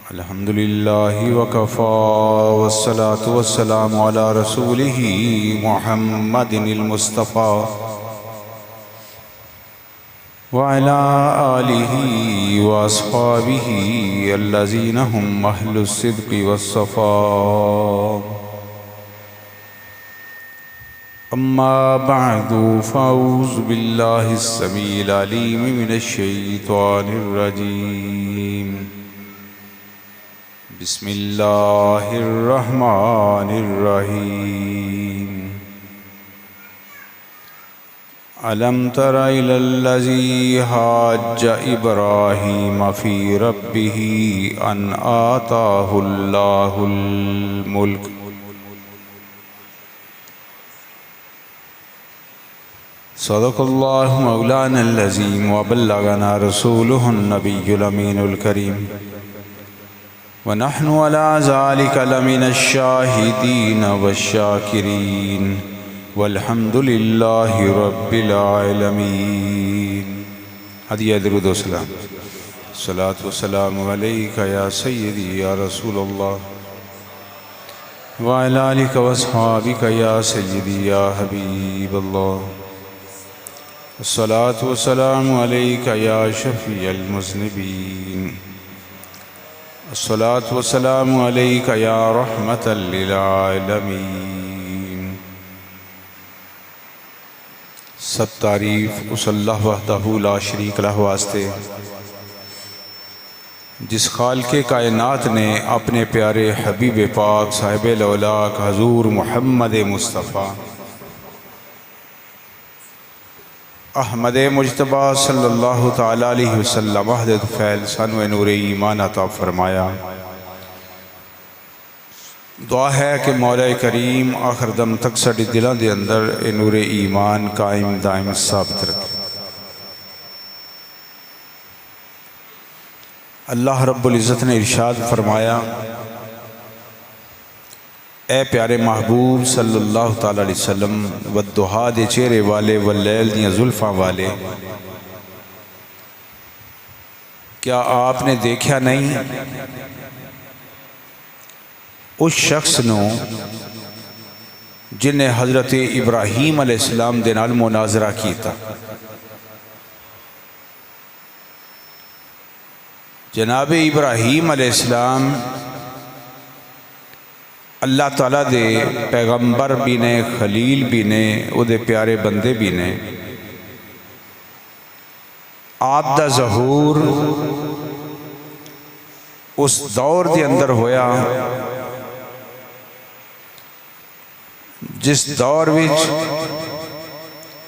अल्हम्दुलिल्लाहि वकफ़ा वस्सलातु वस्सलामु अला रसूलिही मुहम्मदिनिल मुस्तफ़ा व अला आलिही व अस्हाबिही अल्लज़ीना हुम अहलुस्सिद्क़ि वस्सफ़ा। अम्मा बअदु फ़अऊज़ु बिल्लाहिस्समीइल अलीम मिनश्शैतानिर रजीम। बिस्मिल्लाहिर्रहमानिर्रहीम। अलम तरा इलल्लज़ी हाज्ज इब्राहीम फ़ी रब्बिही अन आताहुल्लाहुल मुल्क। सदक़ल्लाहु मौलानल अज़ीम व बल्लगना रसूलुहुन नबियुल अमीनुल करीम व नहनु अला ज़ालिका लमिनश शाहिदीन वश्शाकिरीन वल्हम्दुलिल्लाहि रब्बिल आलमीन। हदिया दुरूद व सलाम। सलातु व सलामु अलैका या सय्यदी या रसूलल्लाह व अला आलिका व अस्हाबिका या सय्यदी या हबीबल्लाह। अस्सलातु वस्सलामु अलैका या शफ़ीअल मुज़निबीन। अस्सलातु वस्सलामु अलैका या रहमतल लिल आलमीन। सब तारीफ़ उस अल्लाह वहदहू ला शरीक लहू वास्ते जिस खालिक़े कायनात ने अपने प्यारे हबीब पाक साहिबुल औलाक हज़ूर मुहम्मद मुस्तफ़ा अहमद मुज्तबा सल्लल्लाहु ताला अलैहि वसल्लम वहदत फैल सन व नूर ईमान अता फरमाया। दुआ है कि मौला करीम आखिर दम तक साडे दिलों के अंदर ए नूर ईमान कायम दायम साबित रखे। अल्लाह रब्बुल इज़्ज़त ने इरशाद फरमाया, ए प्यारे महबूब सल्लल्लाहु ताला अलैहि वसल्लम वद्दुहा दे चेहरे वाले व लैल दियां जुल्फ़ां वाले, क्या आपने देखा नहीं उस शख्स नूं जिन्हें हज़रत इब्राहीम अलैहिस्सलाम दे नाल मुनाज़रा कीता। जनाब इब्राहीम अलैहिस्सलाम अल्लाह ताला दे पैगंबर भी ने, खलील भी ने, उहदे प्यारे बंदे भी ने। आप दा ज़हूर उस दौर के अंदर होया जिस दौर विच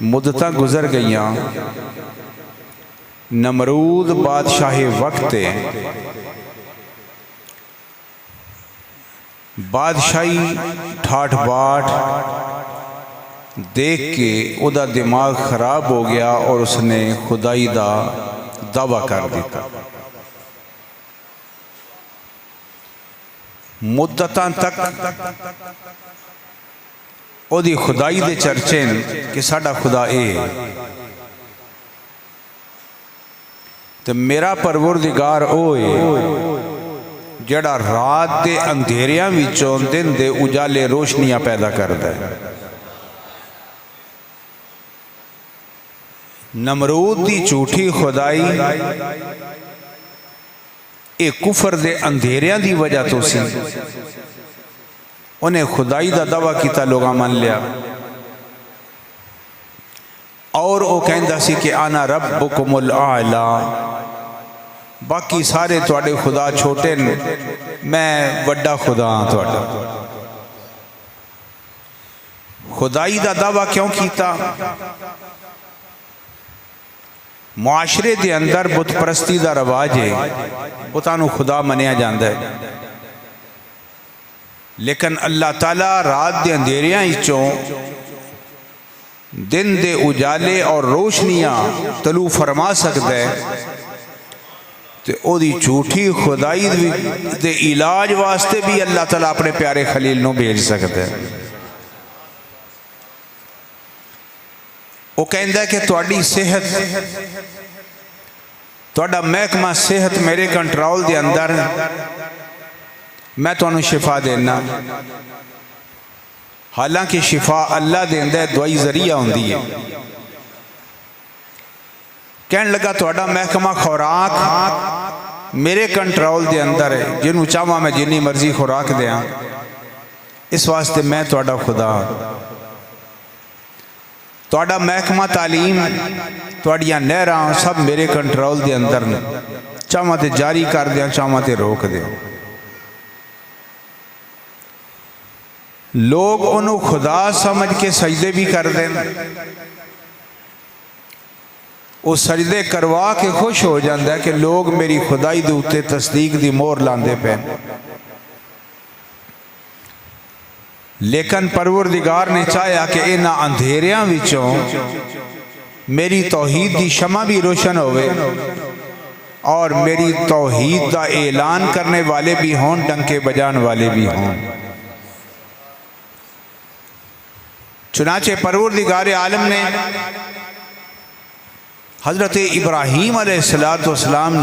मुद्दतां गुजर गईयां। नमरूद बादशाहे वक्त बादशाही ठाठ बाट देख के उदा दिमाग खराब हो गया और उसने खुदाई का दावा कर दिया। मुद्दतां तक ओदी खुदाई दे चर्चे कि साडा खुदा ए ते मेरा परवरदिगार ओ है जड़ा रात के अंधेरिया विचों दिन दे उजाले रोशनियां पैदा करता है। नमरूद की झूठी खुदाई एक कुफर दे अंधेरिया की वजह तो सी। उन्हें खुदाई का दावा किया, लोग मान लिया और वो कहता सी कि आना रब्बुकुमुल आला, बाकी सारे तुहाडे खुदा छोटे ने, मैं वड्डा खुदा हाँ तुहाडा। खुदाई का दावा क्यों किया? मुआशरे के अंदर बुत परस्ती का रवाज है, बुतां नूं खुदा मनिया जाता है। लेकिन अल्लाह ताला रात के अंधेरियां विचों दिन दे उजाले और रोशनियां तलू फरमा सकता है, तो ओदी झूठी खुदाई दे इलाज वास्ते भी अल्लाह ताला अपने प्यारे खलील नूं भेज सकता है। वो कहता कि तुहाडी सेहत, तुहाडा महकमा सेहत मेरे कंट्रोल के अंदर मैं तुहानू शिफा देना। हालांकि शिफा अल्लाह देंदा है, दवाई जरिया होंदी है। कहन लगा तुहाडा महकमा खुराक मेरे कंट्रोल के अंदर है, जिन्हों चाहवा मैं जिन्नी मर्जी खुराक दें, इस वास्ते मैं तुहाडा खुदा। तुहाडा महकमा तालीम, तुहाडियां नहरां सब मेरे कंट्रोल के अंदर ने, चाहवा तो जारी कर दें, चाहवा तो रोक दें। लोग उन्होंने खुदा समझ के सजदे भी कर दें, वो सजदे करवा के खुश हो जाता है कि लोग मेरी खुदाई के उत्ते तस्दीक की मोहर लाते पे। लेकिन परवरदिगार ने चाहा कि इन्हां अंधेरियां विचों मेरी तौहीद की शमा भी रोशन होवे और मेरी तौहीद का ऐलान करने वाले भी हों, डंके बजाने वाले भी हों। चुनाचे परवरदिगार आलम ने हज़रत इब्राहीम अलैहिस्सलाम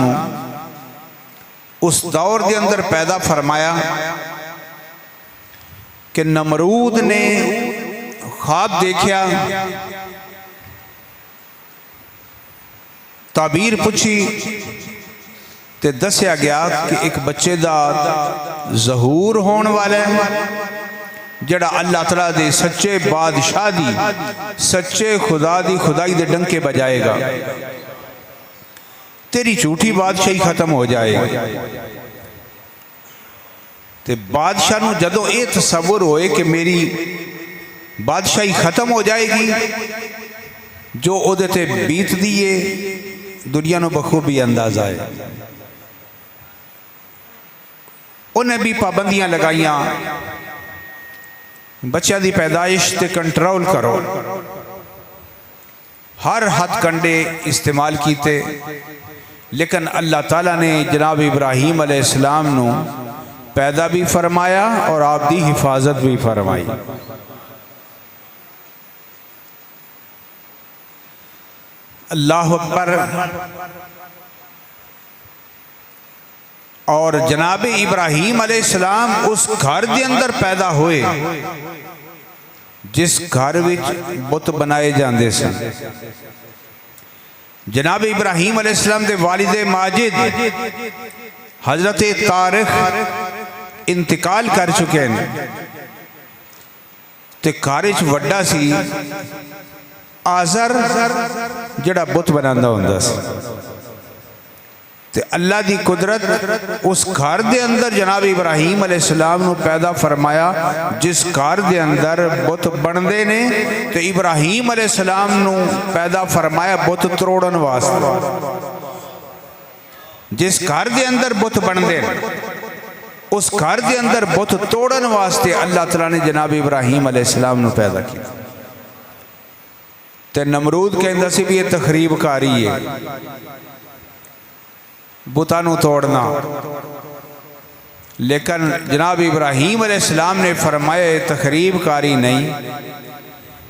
उस दौर के अंदर पैदा फरमाया कि नमरूद ने ख्वाब देखा, ताबीर पूछी तो दसिया गया कि एक बच्चे का ज़हूर होने वाला है, जड़ा अल्लाह तआला दे सच्चे बादशाह दी, सच्चे खुदा दी खुदाई दे डंके बजाएगा, तेरी झूठी बादशाही खत्म हो जाएगी। ते बादशाह नूं जदों ये तसव्वुर होए कि मेरी बादशाही खत्म हो जाएगी, जो उहदे ते बीतदी है दुनिया नूं बखूबी अंदाजा है। उन्हें भी पाबंदियां लगाइयां, बच्चों की पैदाइश ते कंट्रोल करो, हर हथ कंडे इस्तेमाल किए, लेकिन अल्लाह ताला ने जनाब इब्राहीम अलैहिस्सलाम नू पैदा भी फरमाया और आप दी हिफाजत भी फरमाई। अल्लाह अकबर। और जनाब इब्राहीम अलैहिस्सलाम उस घर के अंदर पैदा हुए जिस घर विच बुत बनाए जाते सन। जनाब इब्राहीम अलैहिस्सलाम के वालिद माजिद हजरत तारिक इंतकाल कर चुके हैं, ते घर च वड्डा सी आज़र जड़ा बुत बनांदा हुंदा सी। ते अल्लाह की कुदरत उस घर के अंदर जनाब इब्राहीम अलैहिस्सलाम नू पैदा फरमाया जिस घर के अंदर बुत बनते ने, तो इब्राहीम अलैहिस्सलाम नू पैदा फरमाया बुत तोड़न वास्ते। जिस घर के अंदर बुत बनते उस घर के अंदर बुत तोड़न वास्ते अल्लाह तआला ने जनाब इब्राहीम अलैहिस्सलाम नू पैदा किया। ते नमरूद कहंदा सी भी ये तखरीबकारी है, बुतां नू तोड़ना, लेकिन जनाब इब्राहीम अलैहिस्सलाम ने फरमाया तखरीबकारी नहीं,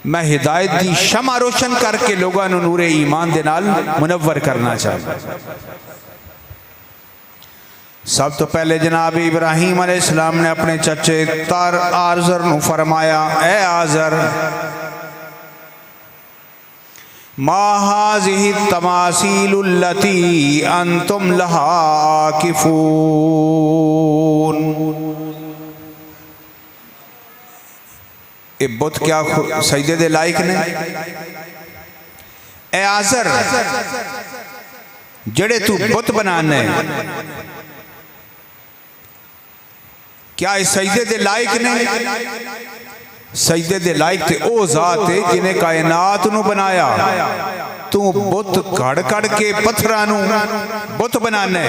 मैं हिदायत की शमा रोशन करके लोगों नू नूरे ईमान दे नाल मुनव्वर करना चाहता। सब तो पहले जनाब इब्राहीम अलैहिस्सलाम ने अपने चचे तार आज़र नू फरमाया, ए आज़र, मा हाज़िही तमासीलुल्लती अंतुम लहा आकिफून। ये बुत क्या सजदे दे लायक ने? ए आज़र, जड़े तू बुत बनाने क्या इस सजदे दे लायक ने? सजदे दे लायक ते ओ जात है जिन्हें कायनात नू बनाया। तू बुत कड़ कड़ के पत्थरां नू बुत बनाने,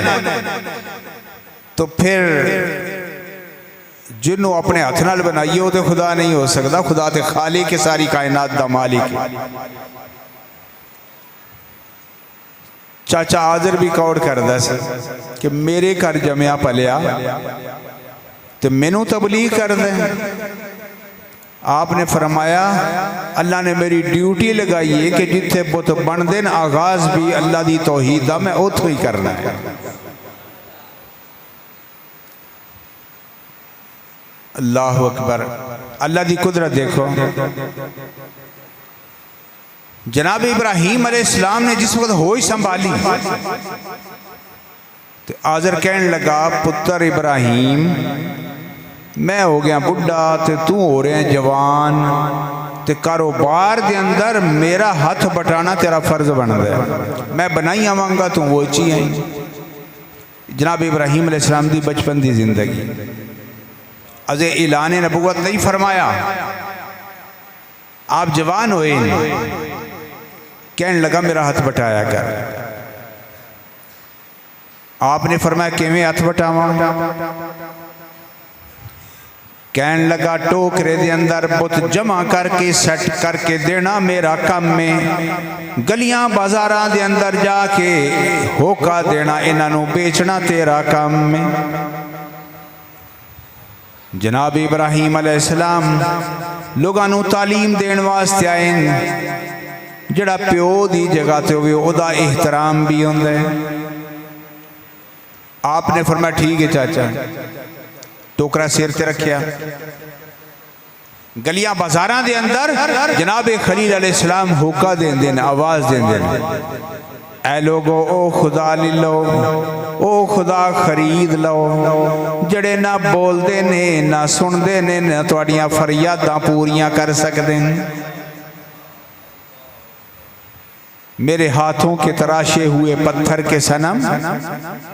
तो फिर जिन्हों अपने हाथ नाल बनाइए वो तो खुदा नहीं हो सकता। खुदा तो खालिक के सारी कायनात दा मालिक है। चाचा आज़र भी कौड़ करदा सी कि मेरे घर जमया पलिया तो मैनू तबलीग कर दें। आपने फरमाया अल्लाह ने मेरी ड्यूटी लगाई है कि जिथे बुत बनते न आगाज भी अल्लाह की तौहीद दा, मैं उतो ही करना है। अल्लाह अकबर, अल्लाह की कुदरत देखो। जनाब इब्राहीम अलैहिस्सलाम ने जिस वक्त होश संभाली तो आज़र कहने लगा, पुत्र इब्राहीम मैं हो गया बुढ़ा तो तू हो रहा जवान, तो कारोबार के अंदर मेरा हथ बटाना तेरा फर्ज बनता है, मैं बनाई आवांगा तू वो ची आई। जनाब इब्राहीम अलैहिस्सलाम की बचपन की जिंदगी, अजे ऐलान नबूवत नहीं फरमाया, आप जवान होए, कहने लगा मेरा हाथ बटाया कर। आपने फरमाया किवें हाथ बटावा? कहने लगा टोकरे दे अंदर बुत जमा करके सेट करके देना मेरा काम में, गलियां बाजारां दे अंदर जाके होका देना, इन्हों बेचना तेरा काम में। जनाब इब्राहीम अलैहिस्सलाम लोगों तालीम देने वास्ते आए, जड़ा प्यो की जगह ते होवे ओदा एहतराम भी होंदा है। आपने फरमाया ठीक है चाचा, टोकरा सिर ते रखिया, गलियां बाजारां दे अंदर जनाब खलील अलैहिस्सलाम होका देंदे ने, आवाज देंदे ने, ऐ लोगो ओ खुदा ले लो, ओ खुदा खरीद लो, जड़े ना बोलते ने ना सुनते ने ना तुहाड़ियां फरियादां पूरियां कर सकते हैं। मेरे हाथों के तराशे हुए पत्थर के सनम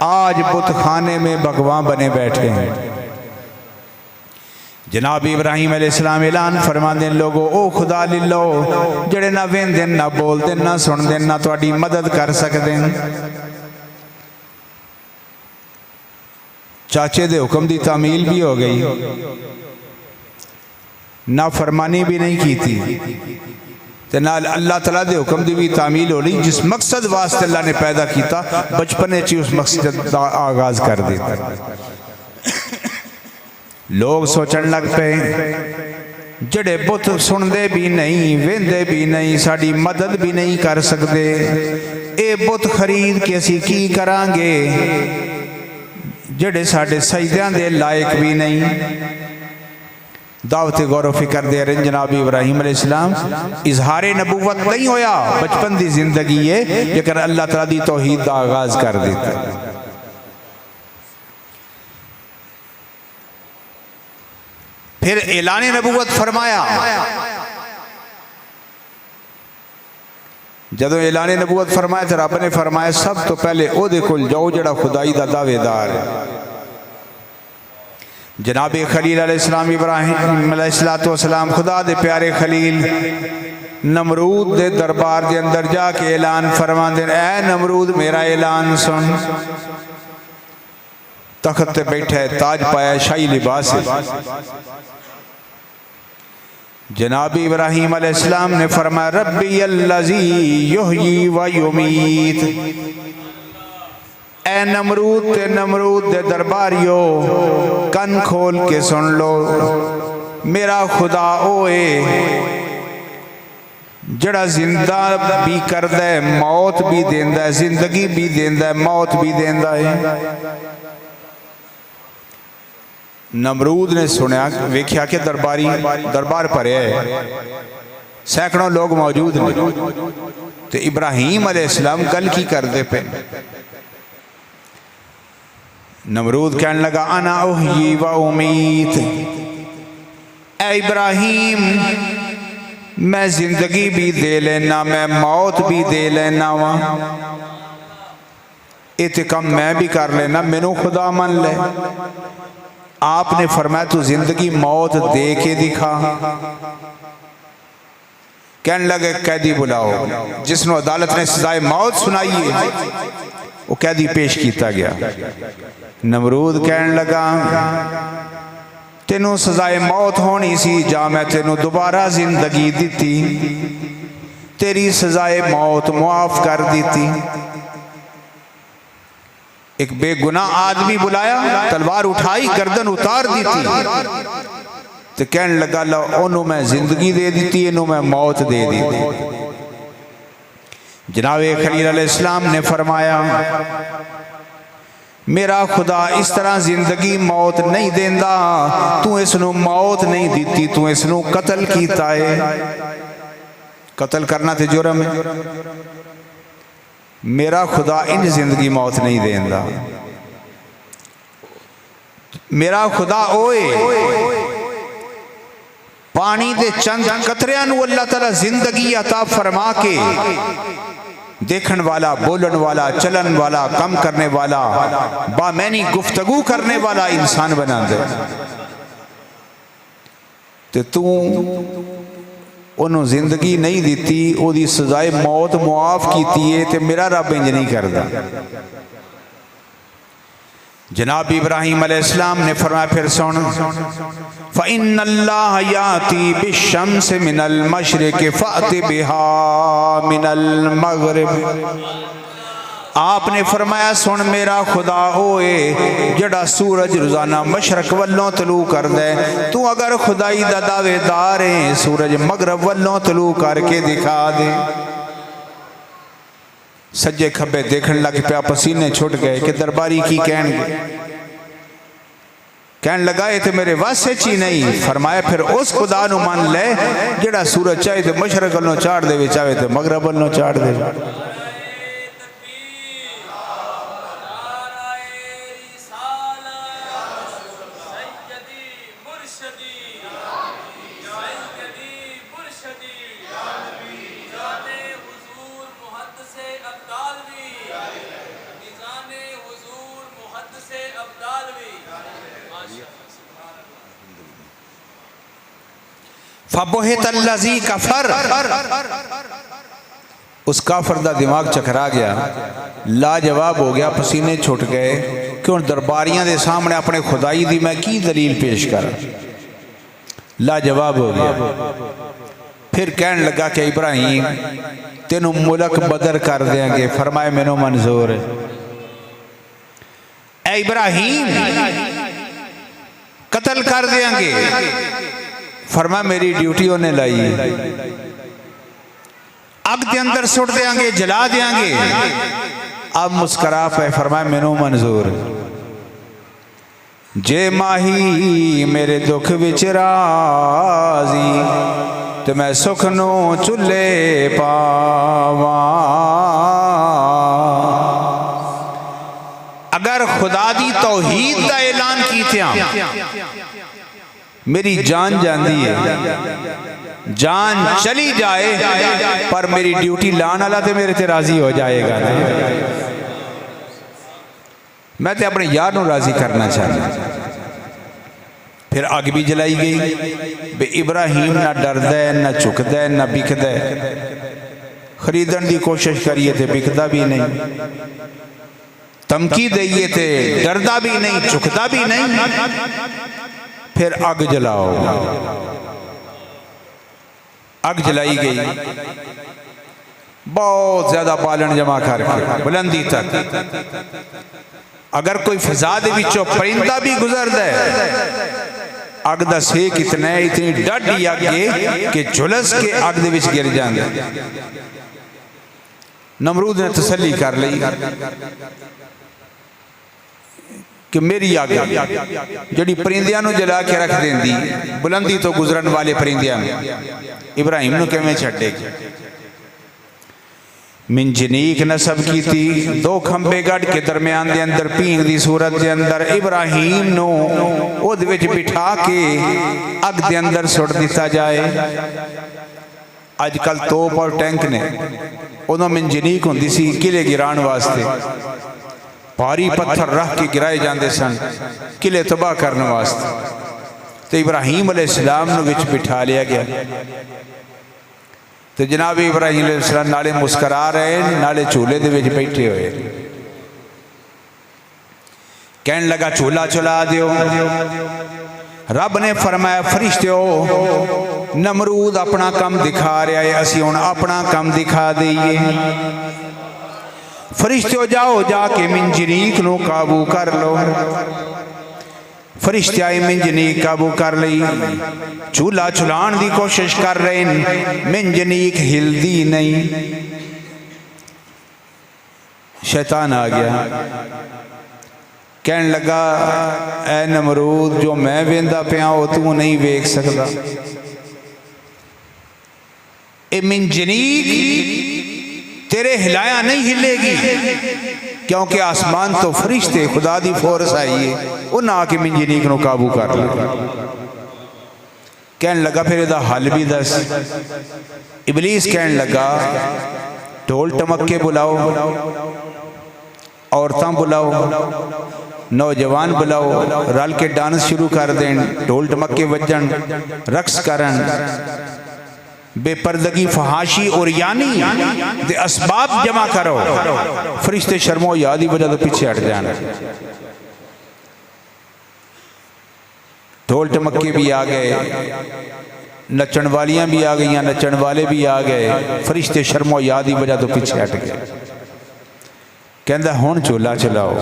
आज बुत खाने में भगवान बने बैठे हैं। जनाब इब्राहीम अलैहिस्सलाम ऐलान फरमाते लोगो ओ खुदा ले लो, जड़े ना वेंदे ना बोलते ना सुनते ना तुहाडी मदद कर सकते हैं। चाचे दे हुक्म की तामील भी हो गई, ना फरमानी भी नहीं की थी, ते नाल अल्लाह तआला दे हुक्म की भी तामील हो रही। जिस मकसद वास्ते अल्लाह ने पैदा किया बचपने च उस मकसद का आगाज कर दिया। लोग सोचन लग पे जड़े बुत सुनते भी नहीं वेंदे भी नहीं साड़ी मदद भी नहीं कर सकते, ये बुत खरीद के असी की करांगे जड़े साडे सजदियां दे लायक भी नहीं। दावत गौर फिक्र दे रहे जनाब इब्राहीम अलैहिस्सलाम इजहार नबूवत नहीं होया, बचपन की जिंदगी है, लेकिन अल्लाह तआला दी तौहीद का आगाज कर दिता। फिर ऐलान नबूवत फरमाया, जदों ऐलान नबूवत फरमाया तो रब ने फरमाया सब तो पहले ओदे कोल जाओ जड़ा खुदाई दा दावेदार है। जनाब खलील अलैहिस्सलाम इब्राहीम अलैहिस्सलाम खुदा दे प्यारे खलील नमरूद दे दरबार के अंदर जाके ऐलान फरमाते, ऐ नमरूद मेरा ऐलान सुन। तख्त पे बैठा है, ताज पाया, शाही लिबास है। जनाब इब्राहीम अलैहिस्सलाम ने फरमाया रब्बी अल्लज़ी युहयी व युमीत। ऐ नमरूद ते नमरूद दे दरबारियो कन खोल के सुन लो, मेरा खुदा ओए जड़ा जिंदा भी करदा है मौत भी देंदा है, जिंदगी भी देंदा है मौत भी देंदा है। नमरूद ने सुनया वेख्या कि दरबार भरे है, सैकड़ों लोग मौजूद ने, तो इब्राहीम अलैहिस्सलाम गल की करते पे। नमरूद कहने लगा अना उहयी व उमीत, ऐ इब्राहीम मैं जिंदगी भी दे लेना मैं मौत भी दे लेना वा, इते कम मैं भी कर लेना, मैनू खुदा मन ले। आपने फरमाया तू जिंदगी मौत दे के दिखा। कहने लगे कैदी बुलाओ, जिसनों अदालत ने सजाए मौत सुनाई है वो कैदी पेश किया गया। नमरूद कहने लगा तेनों सजाए मौत होनी सी, जा मैं तेनों दोबारा जिंदगी दी, तेरी सजाए मौत मुआफ कर दी। एक बेगुनाह आदमी बुलाया, तलवार उठाई, गर्दन उतार दी थी, तो कहने लगा लो ओनू मैं जिंदगी दे दी, इनू मैं मौत दे दी। जनाब खलील अलैहिस्सलाम ने फरमाया मेरा खुदा इस तरह जिंदगी मौत नहीं देंदा, तू इसनू मौत नहीं दी, तू इसनू कतल कीता है। कतल करना तो जुर्म है। मेरा खुदा इन जिंदगी मौत नहीं देंदा। मेरा खुदा ओए पानी दे चंद कतरियां नू अल्लाह ताला जिंदगी अता फरमा के देखन वाला, बोलन वाला, चलन वाला, कम करने वाला, बामैनी गुफ्तगू करने वाला इंसान बना दे। ते तू उन्होंने जिंदगी नहीं दी, ओदी सजाए मौत मुआफ की है, ते मेरा रब इंज नहीं करता। जनाब इब्राहिम अलैहिस्सलाम ने फरमाया, फिर सुन, फ़इन्नल्लाह याती बिश्शम्स मिनल मशरिक़ फ़अति बिहा मिनल मग़रिब। आपने फरमाया, सुन मेरा खुदा होए जड़ा सूरज रोजाना मशरक वल्लों तलू कर दे, तू अगर खुदाई दा दावेदार है सूरज मगरब वल्लों तलू करके दिखा दे। सज्जे खब्बे देखने लग पिया, पसीने छुट गए कि दरबारी की कहन लगा ये तो मेरे वास्ते ची नहीं। फरमाया, फिर उस खुदा नु मान ले जड़ा सूरज चाहे तो मशरक वल्लों चाड़ दे, चाहे तो मगरब वल्लों चाड़ दे। फबुहितल्लज़ी कफर, उस काफर दा दिमाग चकरा गया, लाजवाब हो गया, पसीने छुट गए कि हुण दरबारियां दे सामने अपने खुदाई दी मैं की दलील पेश कर। लाजवाब हो गया। फिर कहन लगा कि इब्राहिम तेनू मुल्क बदर कर देंगे। फरमाया, मैनू मंजूर है। ऐ इब्राहिम कत्ल कर देंगे। फरमा, मेरी ड्यूटी उन्हें लाई, अग के अंदर सुट देंगे, जला देंगे। अब मुस्करा पे फरमाया, मैनू मंजूर। जे माही मेरे दुख विच राजी, तो मैं सुख नू चुले पावा। अगर खुदा दी तौहीद का ऐलान कीतिया मेरी जान जाती है, जान चली जाए, पर मेरी ड्यूटी लाने वाला तो मेरे ते राजी हो जाएगा। मैं तो अपने यार नू राजी करना चाहता। फिर अग भी जलाई गई। बे इब्राहिम ना डरदा है, ना झुकदा है, ना बिकदा है। खरीदन की कोशिश करिए तो बिकदा भी नहीं, धमकी दईए तो डरदा भी नहीं, झुकदा भी नहीं। फिर अग जलाओ। अग जलाई गई, बहुत ज्यादा बालन जमा करके बुलंदी तक। अगर कोई फिजा दे विचों परिंदा भी गुजरदा है, अग दा सेक इतना है, इतनी डाढ़ी अग है कि झुलस के अग दे विच गिर जांदा। नमरूद ने तसल्ली कर ली कि मेरी अग जी परिंदियां नू जला के रख देंदी, बुलंदी तो गुजरन वाले परिंदियां इब्राहिम नू किवें छड्डेगी। मिंजनीक नसब की थी, दो खंबे गढ़ के दरम्यान दे अंदर भींग दी सूरत दे अंदर इब्राहिम नू ओदे विच बिठा के अग दे अंदर सुट दिता जाए। अजकल तोप और टैंक ने, उदों मिंजनीक हुंदी सी किले गिराण वास्ते, भारी पत्थर रख के गिराए जाते सन किले तबाह करने वास्ते। तो इब्राहिम अलैहिस्सलाम नू विच बिठा लिया गया। तो जनाब इब्राहिम अलैहिस्सलाम नाले मुस्करा रहे, नाले झूले दे विच बैठे हुए। कहन लगा, झूला चला दियो। रब ने फरमाया, फरिश्तियों नमरूद अपना काम दिखा रहा है, असी हुण अपना काम दिखा दईए। फरिश्तियों जाओ जाके मिंजनीक नू काबू कर लो। फरिश्ते आए, मिंजनीक काबू कर ली। चूल्हा चुलान की कोशिश कर रहे हैं, मिंजनीक हिलदी नहीं। शैतान आ गया। कहन लगा ऐ नमरूद जो मैं वेंदा पिया वो तू नहीं वेख सकता। ए मिंजनीक तेरे हिलाया नहीं हिलेगी, क्योंकि आसमान तो फरिश्ते खुदा दी फोर्स आई है, उन्हें आके मिंजनीक को काबू कर लिया। कहन लगा फिर इहदा हल भी दस। इबलीस कहन लगा ढोल टमके बुलाओ, औरतां बुलाओ, नौजवान बुलाओ, रल के डांस शुरू कर दें, ढोल टमके वजन, रक्स करन, बेपर्दगी फहाशी और यानी दे असबाब जमा करो, फरिश्ते शर्मो याद ही वजह तो पीछे हट जाना। ढोल टमके भी आ गए, नचन वालियां भी आ गई, नचन वाले भी आ गए, फरिश्ते शर्मो याद ही वजह तो पीछे हट गए। कहता हुण चोला चलाओ।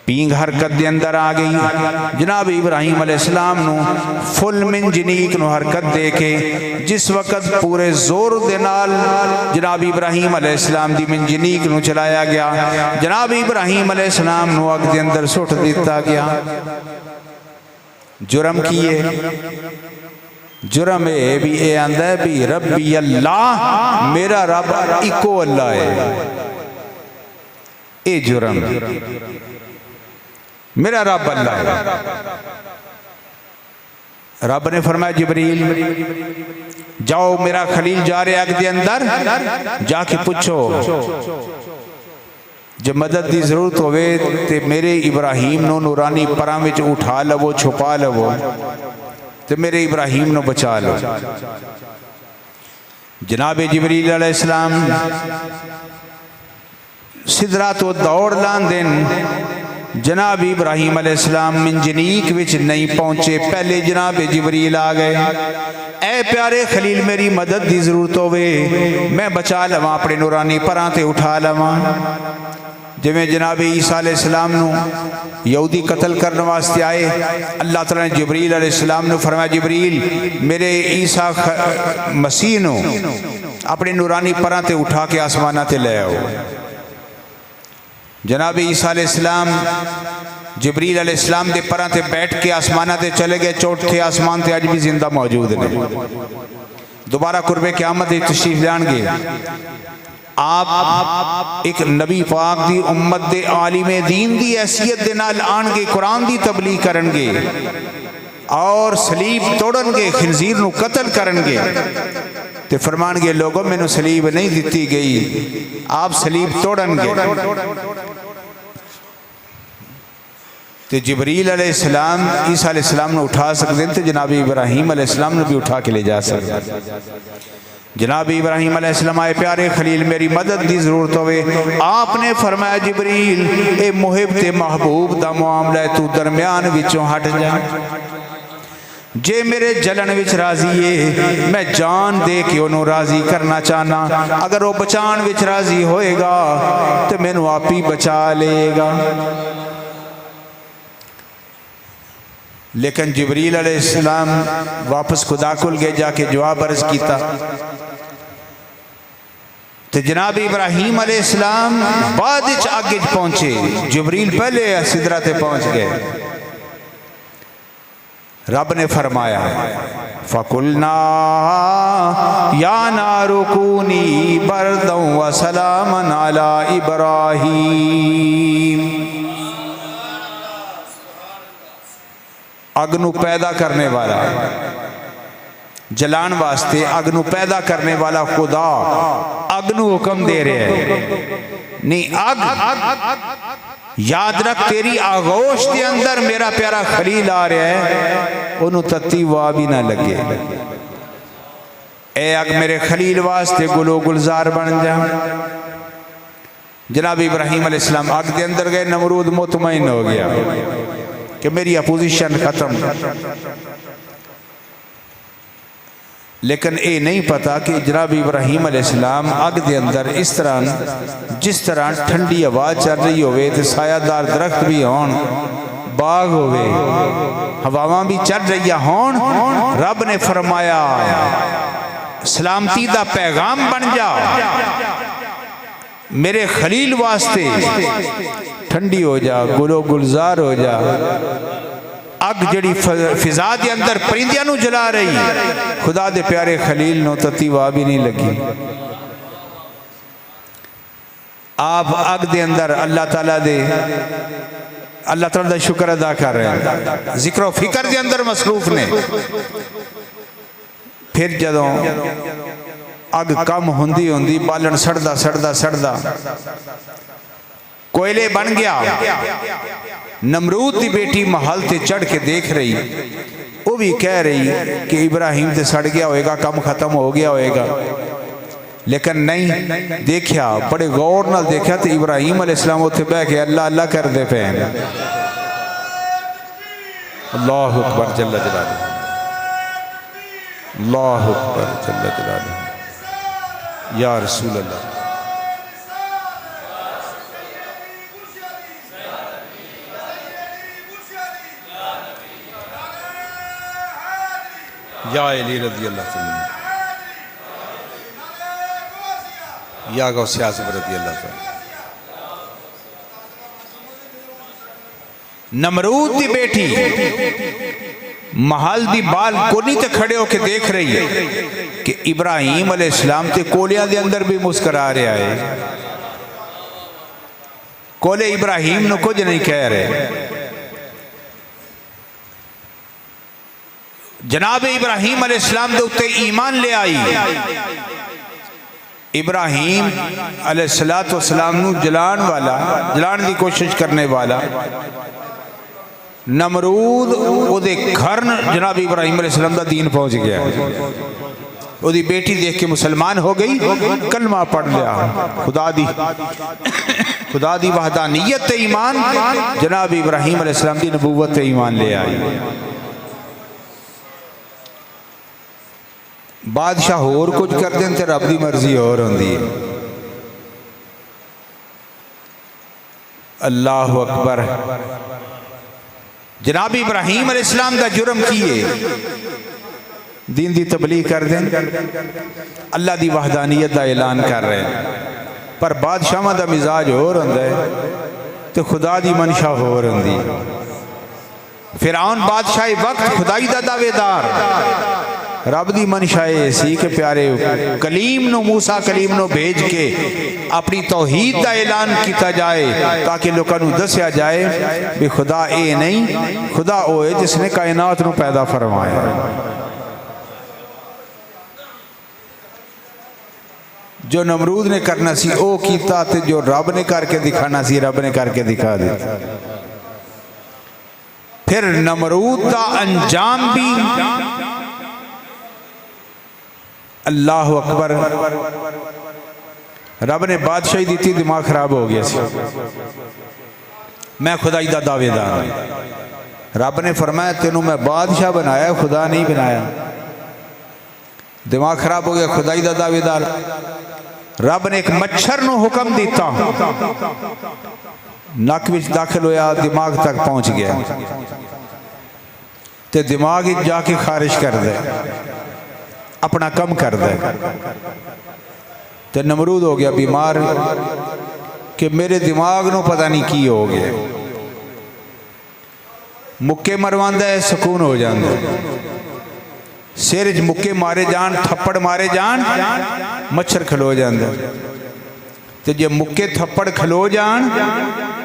पींग हरकत के अंदर आ गई। जनाब इब्राहिम अलैहिस्सलाम नू फुल मिंजनीक नू हरकत दे के जिस वक्त पूरे जोर दे नाल जनाब इब्राहिम अलैहिस्सलाम दी मिंजनीक नू चलाया गया, जनाब इब्राहिम अलैहिस्सलाम नू अग दे अंदर सुट दिता गया। जुर्म की है, जुर्म है भी ये आंदा है भी रब्बी अल्लाह, मेरा रब इको अल्लाह है। ये जुर्म मेरा रब अल्लाह है। रब ने फरमाया जिब्रील जाओ, मेरा खलील जा रहे अग दे अंदर, जाके पूछो जब मदद की जरूरत होवे ते मेरे इब्राहिम नो नूरानी परां विच उठा लवो, छुपा लवो ते मेरे इब्राहिम नो बचा लो। जनाब जिब्रील अलैहिस्सलाम सिदरा तो दौड़ लान देन, जनाब इब्राहिम अलैहिस्सलाम मिंजनीक विच नहीं पहुंचे, पहले जनाब जिब्रील आ गए। ऐ प्यारे खलील मेरी मदद की जरूरत होवे, मैं बचा लवां, अपने नूरानी परां ते उठा लवां। जिवें जनाब ईसा अलैहिस्सलाम नू यहूदी कत्ल करने वास्ते आए, अल्लाह तआला ने जिब्रील अलैहिस्सलाम नू फरमाया जिब्रील मेरे ईसा मसीह नू अपने नूरानी परां ते उठा के आसमाना ते ले आओ। जनाब ईसा अलैहिस्सलाम जिब्रील अलैहिस्सलाम दे परां ते बैठ के आसमाना ते चले गए, चौथे आसमान ते अज भी जिंदा मौजूद ने। दोबारा कुर्बे क़यामत दी तशरीफ लाणगे। आप एक नबी पाक दी उम्मत दे आलिमे दीन दी हैसियत दे नाल आणगे, कुरान दी तबलीग करनगे और सलीब तोड़नगे, खिंजीर नू कत्ल करनगे ते फरमानगे लोगों मैनू सलीब नहीं दिती गई, आप सलीब तोड़नगे। ते जिब्रील अलैहिस्सलाम ईसा अलैहिस्सलाम ने उठा सकते हैं, तो जनाब इब्राहिम अलैहिस्सलाम ने भी उठा के ले जा सकते। जनाब इब्राहिम अलैहिस्सलाम आए प्यारे खलील मेरी मदद की जरूरत होवे, आपने फरमाया जिब्रील ए मुहिब ते महबूब दा मामला है, तू दरम्यान विचों हट जा। जे मेरे जलन विच राजी है मैं जान दे के उन्हों राजी करना चाहना, अगर वो बचान विच राजी होएगा तो मैनू आप ही बचा लेगा। लेकिन जिब्रील अलैहिस्सलाम वापस खुदा कुल गए, जाके जवाब अर्ज किया तो जनाब इब्राहिम अलैहिस्सलाम बाद आगे पहुंचे, जिब्रील पहले सिदरा ते पहुंच गए। रब ने फरमाया फकुलना या नारु कूनी बरदौ व सलामन अला इब्राहिम। अग नू पैदा करने वाला, जलान वास्ते अग नू पैदा करने वाला खुदा अग नू हुक्म दे रहे हैं, नहीं अग याद रख तेरी आगोश के अंदर मेरा प्यारा खलील आ रहा है, उन्होंने तत्ती वाह भी ना लगे। ए अग मेरे खलील वास्ते गुलो गुलजार बन जा। जनाब इब्राहिम अलैहिस्सलाम अग के अंदर गए, नमरूद मुतमईन हो गया कि मेरी अपोजिशन खत्म। लेकिन ये नहीं पता कि जनाब इब्राहिम अलैहिस्सलाम अग के अंदर इस तरह जिस तरह ठंडी हवा चल रही होवे ते सायादार दरख्त भी होन, बाग होवे, हवावां भी चल रही होन, रब ने फरमाया सलामती दा पैगाम बन जा। मेरे खलील वास्ते ठंडी हो जा, गुलो गुलजार हो जा। अग जड़ी फिजा के अंदर परिंदियां नू जला रही, खुदा दे प्यारे खलील नू तती वाह भी नहीं लगी। आप अग दे अंदर अल्लाह ताला दा शुक्र अदा कर रहे हैं, जिक्र फिक्र दे अंदर मसरूफ ने। फिर जदों अग कम होंदी होंदी बालन सड़दा सड़दा सड़दा कोयले बन गया। नमरूद की बेटी महल ते चढ़ के देख रही, वो भी कह रही कि इब्राहिम ते सड़ गया होएगा, काम खत्म हो गया होएगा। लेकिन नहीं, देखा बड़े गौर नाल देखा तो इब्राहिम अलैहिस्सलाम उत्थे बह के अल्लाह अल्लाह करते पे। अल्लाहु अकबर जल्ल जलालुहु, अल्लाहु अकबर जल्ल जलालुहु, या रसूल अल्लाह। या अली रज़ी अल्लाह तआला, या गौसे आज़म रज़ी अल्लाह तआला। नमरूद की बेटी महल दी बालकोनी ते खड़े होके देख रही है कि इब्राहिम अलैहिस्सलाम ते कोलियां दे अंदर भी मुस्कुरा रहा है। कोले इब्राहिम नू कुछ नहीं कह रहे। जनाब इब्राहिम अलैहिस्सलाम दे उत्ते ईमान ले आई। इब्राहिम अलैहिस्सलाम नू जलान वाला, जलान की कोशिश करने वाला नमरूद उहदे घर जनाब इब्राहिम अलैहिस्सलाम दा दीन पहुंच गया। उहदी बेटी देख के मुसलमान हो गई, कलमा पढ़ लिया। खुदा दी वहदानियत ते ईमान, जनाब इब्राहिम अलैहिस्सलाम दी नबूवत ते ईमान ले आई। बादशाह होर कुछ कर दें तो रब की मर्जी होर होंदी है। अल्लाह अकबर। जनाब इब्राहिम अलैहिस्सलाम का जुर्म किए, दीन दी तबलीग कर दें, अल्लाह की वहदानियत का ऐलान कर रहे हैं, पर बादशाह का मिजाज होर होंदा है तो खुदा की मनशा होर होंदी है। फिरौन बादशाह वक्त खुदाई का दावेदार, रब की मनशा ये सी कि प्यारे कलीम नू, मूसा कलीम नू भेज के अपनी तौहीद का ऐलान किया जाए, ताकि लोगों को दसिया जाए भी खुदा ये नहीं, खुदा वो है जिसने कायनात नू पैदा फरमाया। जो नमरूद ने करना सी वो कीता, ते जो रब ने करके दिखाना सी रब ने करके दिखा दिया। फिर नमरूद का अंजाम भी, अल्लाह अकबर, रब ने बादशाही दी थी, दिमाग खराब हो गया सी। मैं खुदाई दा दावेदार। रब ने फरमाया तेनू मैं बादशाह बनाया, खुदा नहीं बनाया। दिमाग खराब हो गया, खुदाई दा दावेदार। रब ने एक मच्छर नू हुक्म दिता, नक विच दाखिल होया, दिमाग तक पहुंच गया, ते दिमाग जाके खारिज कर दे, अपना कम कर दे। तो नमरूद हो गया बीमार कि मेरे दिमाग नू पता नहीं की हो गया। मुक्के मरवांदा है, सुकून हो जाता है। सिर च मुक्के मारे जान, थप्पड़ मारे जान, मच्छर खलो जाता। तो जे मुक्के थप्पड़ खलो जान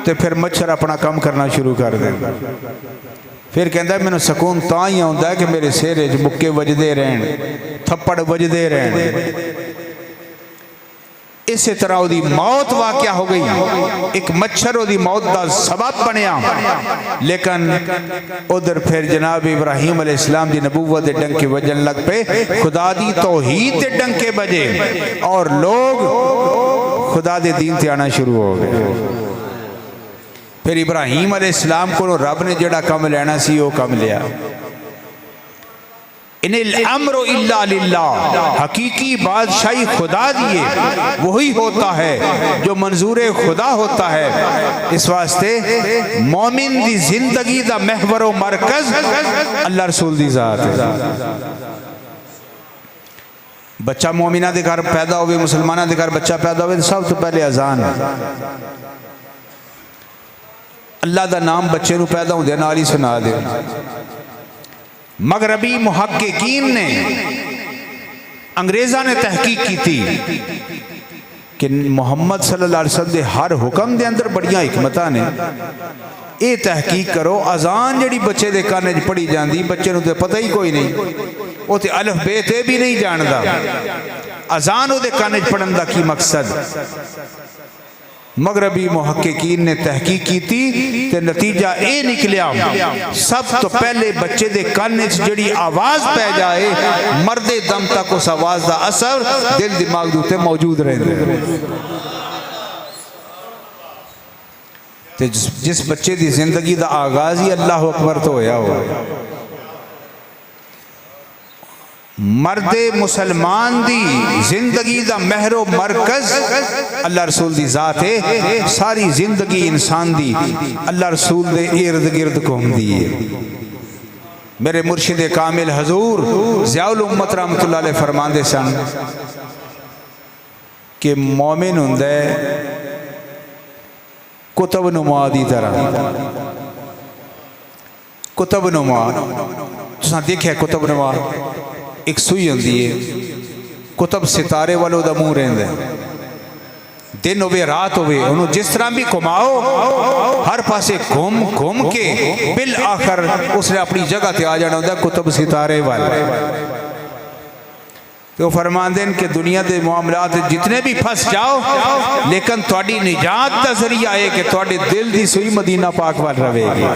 तो फिर मच्छर अपना काम करना शुरू कर दे। फिर कहता मैंने सुकून तां ही आता है कि मेरे सिर च मुक्के वजदे रहन, थप्पड़ वजदे रहन। इस तरह उसकी मौत वाक़या हो गई, एक मच्छर उसकी मौत का सबब बनया। लेकिन उधर फिर जनाब इब्राहिम अलैहिस्सलाम की नबूवत के डंके बजन लग पे, खुदा दी तौहीद के डंके बजे और लोग खुदा दे दीन ते आना शुरू हो गए। फिर इब्राहिम अलैहिस्सलाम को रब ने जड़ा कम लेना सी वो कम लिया। इनिल अम्रु इल्ला लिल्लाह, हकीकी बादशाही खुदा दिए वही होता है जो मंजूर खुदा होता है। इस वास्ते मोमिन दी जिंदगी दा महवर व मरकज अल्लाह रसूल दी जात है। बच्चा मोमिना के घर पैदा हो, मुसलमाना के घर बच्चा पैदा हो, सब तो पहले अजान अल्लाह का नाम बच्चे को पैदा होंदे नाल ही सुना दे। मगरबी मुहक्किकीन ने, अंग्रेज़ा ने तहकीक की थी कि मोहम्मद सल्लल्लाहु अलैहि वसल्लम के हर हुक्म के अंदर बड़ियां हिकमतां ने। ये तहकीक करो, अजान जी बच्चे के कान च पढ़ी जाती, बच्चे को तो पता ही कोई नहीं, वो तो अलिफ बे ते भी नहीं जानता। अजान वो कान च पढ़न का की मकसद? मगरबी मुहक्किकीन ने तहकीक की थी ते नतीजा ये निकलिया, सब तो पहले बच्चे के कान च जिहड़ी आवाज़ पै जाए, मरदे दम तक उस आवाज़ का असर दिल दिमाग के उत्ते मौजूद रहिंदा। ते जिस बच्चे की जिंदगी का आगाज ही अल्लाह अकबर तो होया हो, मर्दे मुसलमान दी जिंदगी का महरो मरकज अल्लाह रसूल दी जात है। सारी जिंदगी इंसान दी अल्लाह रसूल दे इर्द गिर्द घूमदी है। मेरे मुर्शिद कामिल हजूर ज़ियाउल उम्मत रहमतुल्लाह अलैह फरमांदे सन कि मोमिन हुंदा है कुतब नुमा दी तरह। कुतब नुमा तुसां देखिया, कुतब नुमा एक सुई होंदी है, कुतब सितारे वालों का मुँह रहिंदा है, दिन होवे रात होवे उन्होंने जिस तरह भी घुमाओ, हर पासे घूम घूम के बिल आखिर उसने अपनी जगह ते आ जाना होंदा कुतब सितारे वाले। तो फरमाते हैं कि दुनिया के मामलात जितने भी फंस जाओ, लेकिन थोड़ी निजात का जरिया है कि थोड़े दिल की सुई मदीना पाक वाल रहेगी।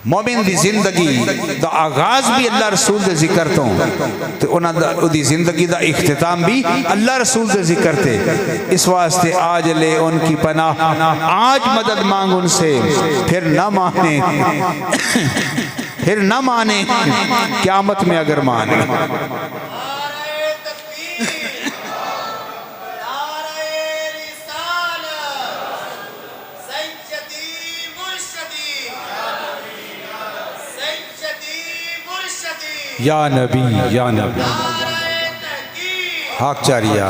मोमिन की जिंदगी का आगाज भी अल्लाह रसूल के जिक्र तो उन्होंने जिंदगी का इख्तिताम भी अल्लाह रसूल के जिक्र थे। इस वास्ते आज ले उनकी पनाह, आज मदद मांग उनसे, फिर न माने फिर न माने क़यामत में अगर माने। या नबी या नबी हक चारिया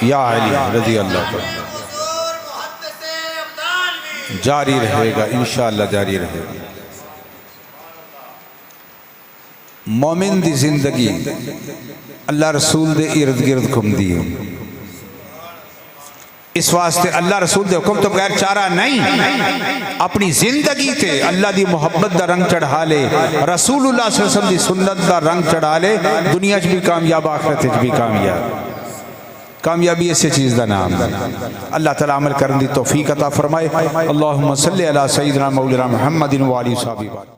या अली रज़ी अल्लाह का जारी रहेगा, इंशाअल्लाह जारी रहेगा। मोमिन की जिंदगी अल्लाह रसूल के इर्द गिर्द घूमती है। इस वास्ते अल्लाह रसूल के हुक्म तो बगैर चारा नहीं। अपनी जिंदगी ते अल्लाह की मुहब्बत का रंग चढ़ा ले, रसूलुल्लाह सल्लल्लाहु अलैहि वसल्लम की सुन्नत का रंग चढ़ा ले, दुनिया च भी कामयाब, आखिरत च भी कामयाब। कामयाबी इस चीज़ का नाम है। अल्लाह ताला अमल करने की तौफीक अता फरमाए। अल्लाहुम्मा सल्ली अला सय्यिदिना मौलाना मुहम्मदिन व आलिहि व सहाबिही।